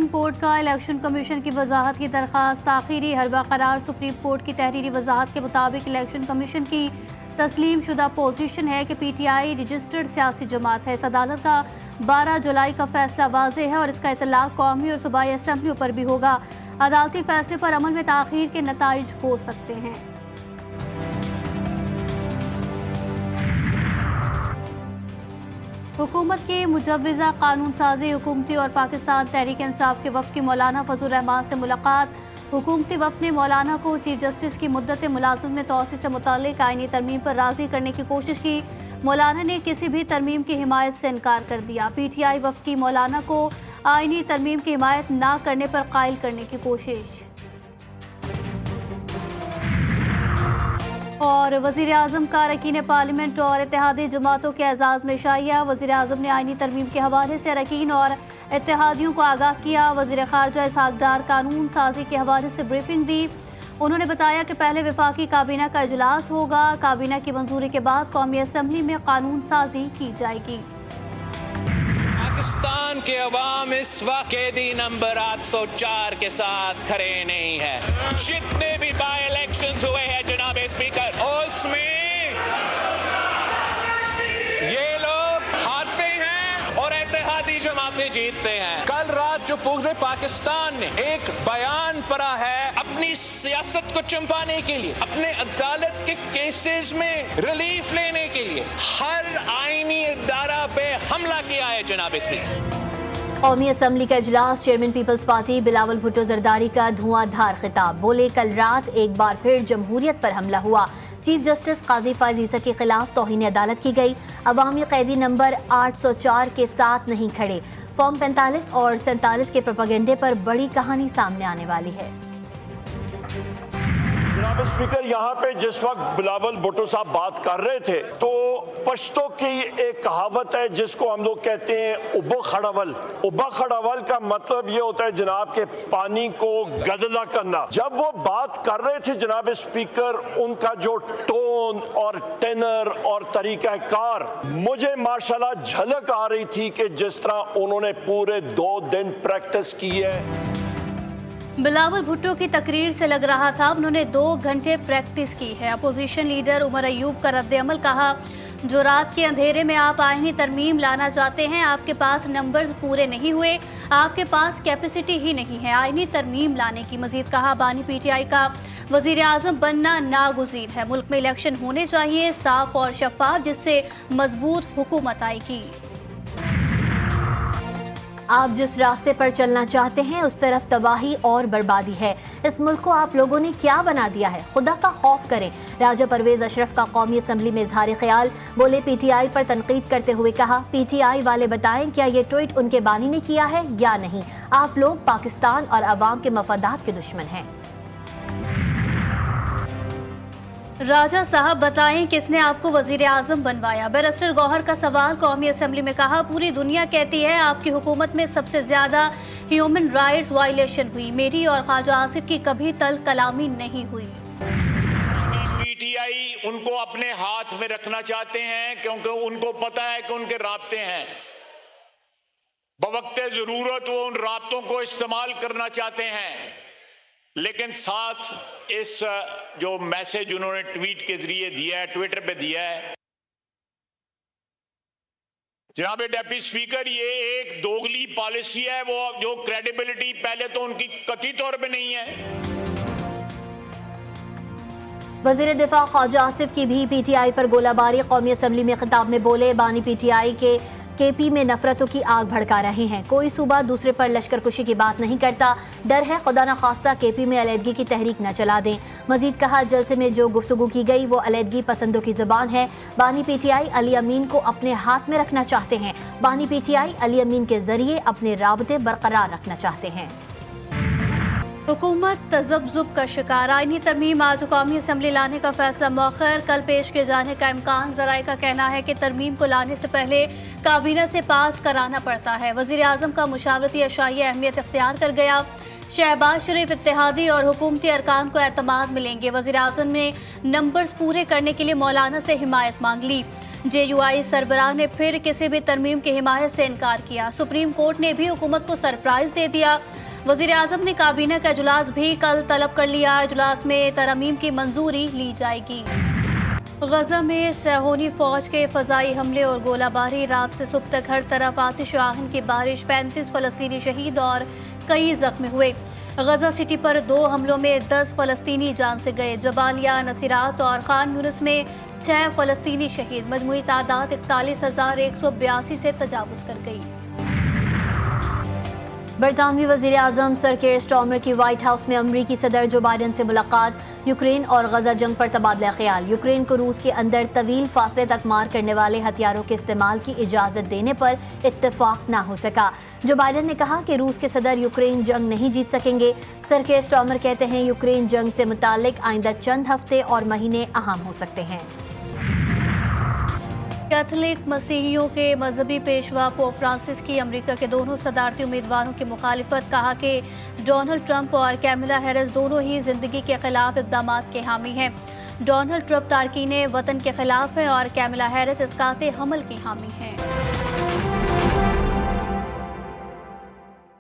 Court का election commission की वजाहत की दरख्वास्त ताखीरी हर बरकरार। सुप्रीम कोर्ट की तहरीरी वजाहत के मुताबिक इलेक्शन कमीशन की तस्लीम शुदा पोजीशन है कि पीटीआई रजिस्टर्ड सियासी जमात है। इस अदालत का 12 जुलाई का फैसला वाज़ेह है और इसका इतलाक कौमी और सूबाई असम्बलियों पर भी होगा। अदालती फैसले पर अमल में ताखीर के नताइज हो सकते हैं। हुकूमत के मुजव्विज़ा कानून साजी हुकूमती और पाकिस्तान तहरीक इंसाफ के वफ़द की मौलाना फजल रहमान से मुलाकात। हुकूमती वफ़द ने मौलाना को चीफ जस्टिस की मुद्दत मुलाज़मत में तोसी से मुताल्लिक़ आईनी तरमीम पर राज़ी करने की कोशिश की। मौलाना ने किसी भी तरमीम की हिमायत से इनकार कर दिया। पीटीआई वफ़द की मौलाना को आईनी तरमीम की हिमायत ना करने पर कायल करने की कोशिश। और वज़ीर आज़म का अरकान पार्लियामेंट और इत्तेहादी जमातों के एजाज़ में शाइया। वज़ीर आज़म ने आईनी तरमीम के हवाले से अरकान और इत्तेहादियों को आगाह किया। वज़ीर ख़ारजा इसहाक़ डार कानून साजी के हवाले से ब्रीफिंग दी। उन्होंने बताया कि पहले वफाकी काबीना का इजलास होगा। काबीना की मंजूरी के बाद कौमी असम्बली में कानून साजी की जाएगी। पाकिस्तान के अवाम इस वक्त कैदी नंबर 804 के साथ खड़े नहीं है। जितने भी बाई इलेक्शंस हुए हैं जनाब स्पीकर, उसमें ये लोग हारते हैं और इत्तेहादी जमातें जीतते हैं। कल रात जो पूरे पाकिस्तान ने एक बयान पढ़ा है अपनी सियासत को चंपाने के लिए, अपने अदालत के केसेस में रिलीफ लेने के लिए हर आईनी इदारा पे हमला किया है जनाब स्पीकर। कौमी असम्बली का इजलास। चेयरमैन पीपल्स पार्टी बिलावल भुट्टो जरदारी का धुआंधार खिताब। बोले, कल रात एक बार फिर जमहूरियत पर हमला हुआ। चीफ जस्टिस काजी फायज ईसा के खिलाफ तौहीन अदालत की गई। अवामी कैदी नंबर 804 के साथ नहीं खड़े। फॉर्म 45 और 47 के प्रोपेगेंडे पर बड़ी कहानी सामने आने वाली है। जनाब स्पीकर, यहाँ पे जिस वक्त बिलावल भुट्टो साहब बात कर रहे थे तो पश्तो की एक कहावत है जिसको हम लोग कहते हैं उब्बा खड़ावल। उब्बा खड़ावल का मतलब ये होता है जनाब के पानी को गदला करना। जब वो बात कर रहे थे जनाब स्पीकर, उनका जो टोन और टेनर और तरीकाकार, मुझे माशाल्लाह झलक आ रही थी कि जिस तरह उन्होंने पूरे 2 दिन प्रैक्टिस की है। बिलावल भुट्टो की तकरीर से लग रहा था उन्होंने 2 घंटे प्रैक्टिस की है। अपोजिशन लीडर उमर अयूब का रद्द-ए-अमल, कहा जो रात के अंधेरे में आप आईनी तरमीम लाना चाहते हैं, आपके पास नंबर्स पूरे नहीं हुए, आपके पास कैपेसिटी ही नहीं है आईनी तरमीम लाने की। मजीद कहा बानी पीटीआई का वजीर आजम बनना नागुज़ीर है। मुल्क में इलेक्शन होने चाहिए साफ और शफाफ, जिससे मजबूत हुकूमत आएगी। आप जिस रास्ते पर चलना चाहते हैं उस तरफ तबाही और बर्बादी है। इस मुल्क को आप लोगों ने क्या बना दिया है, खुदा का खौफ करें। राजा परवेज अशरफ का कौमी असम्बली में इजहार ख्याल। बोले, पीटीआई पर तनकीद करते हुए कहा, पीटीआई वाले बताएं क्या ये ट्वीट उनके बानी ने किया है या नहीं। आप लोग पाकिस्तान और अवाम के मफादात के दुश्मन हैं। राजा साहब बताएं किसने आपको वजीर आजम बनवाया। बैरिस्टर गौहर का सवाल कौमी असम्बली में, कहा पूरी दुनिया कहती है आपकी हुकूमत में सबसे ज्यादा ह्यूमन राइट्स वायलेशन हुई, मेरी और ख्वाजा आसिफ की कभी तल कलामी नहीं हुई। पीटीआई उनको अपने हाथ में रखना चाहते हैं क्योंकि उनको पता है कि उनके राब्ते हैं, बवक्ते जरूरत वो उन राब्तों को इस्तेमाल करना चाहते हैं। लेकिन साथ इस जो मैसेज उन्होंने ट्वीट के जरिए दिया है, ट्विटर पे दिया है, जनाब डेप्टी स्पीकर, ये एक दोगली पॉलिसी है। वो जो क्रेडिबिलिटी पहले तो उनकी कथित तौर पे नहीं है। वजीर दिफा ख्वाजा आसिफ की भी पीटीआई पर गोलाबारी। कौमी असम्बली में खिताब में बोले, बानी पीटीआई के केपी में नफरतों की आग भड़का रहे हैं। कोई सूबा दूसरे पर लश्कर कुशी की बात नहीं करता। डर है खुदा न खास्ता केपी में अलहदगी की तहरीक न चला दें। मजीद कहा, जलसे में जो गुफ्तगू की गई वो अलहदगी पसंदों की ज़बान है। बानी पीटीआई अली अमीन को अपने हाथ में रखना चाहते हैं। बानी पीटीआई अली अमीन के जरिए अपने राबते बरकरार रखना चाहते हैं। हुकूमत तजब्जुब का शिकार। आईनी तरमीम आज कौमी असम्बली लाने का फैसला मौखर, कल पेश किए जाने का इम्कान। जराए का कहना है कि तरमीम को लाने से पहले काबीना से पास कराना पड़ता है। वजीर आजम का मुशावरती अशाई अहमियत इख्तियार कर गया। शहबाज शरीफ इत्तेहादी और हुकूमती अरकान को एतमाद मिलेंगे। वजीर आजम ने नंबर्स पूरे करने के लिए मौलाना से हिमायत मांग ली। JUI सरबराह ने फिर किसी भी तरमीम की हिमायत से इनकार किया। सुप्रीम कोर्ट ने भी हुकूमत को सरप्राइज दे दिया। वजीर आजम ने काबीना का इजलास भी कल तलब कर लिया। इजलास में तरमीम की मंजूरी ली जाएगी। गजा में सहोनी फौज के फजाई हमले और गोलाबारी, रात से सुबह तक हर तरफ आतिश आहन की बारिश, 35 फलस्तीनी शहीद और कई जख्मी हुए। गजा सिटी पर 2 हमलों में 10 फलस्तीनी जान से गए। जबालिया, नसीरात और खान यूनिस में 6 फलस्तीनी शहीद। मजमूई तादाद 41,182 से तजावुज कर गई। बरतानवी वजीर आजम सर केयर स्टार्मर की व्हाइट हाउस में अमरीकी सदर जो बाइडन से मुलाकात। यूक्रेन और गजा जंग पर तबादला ख्याल। यूक्रेन को रूस के अंदर तवील फासले तक मार करने वाले हथियारों के इस्तेमाल की इजाज़त देने पर इत्तेफाक ना हो सका। जो बाइडन ने कहा कि रूस के सदर यूक्रेन जंग नहीं जीत सकेंगे। सर केयर स्टार्मर कहते हैं यूक्रेन जंग से मुतालिक आइंदा चंद हफ्ते और महीने अहम हो सकते हैं। कैथोलिक मसीहियों के मजहबी पेशवा पोप फ्रांसिस की अमेरिका के दोनों सदारती उम्मीदवारों की मुखालिफत। कहा कि डोनाल्ड ट्रंप और कैमिला हैरिस दोनों ही जिंदगी के खिलाफ इक़दामात के हामी हैं। डोनाल्ड ट्रंप तारकीने वतन के खिलाफ हैं और कैमिला हैरिस इसकाते हमल की हामी हैं।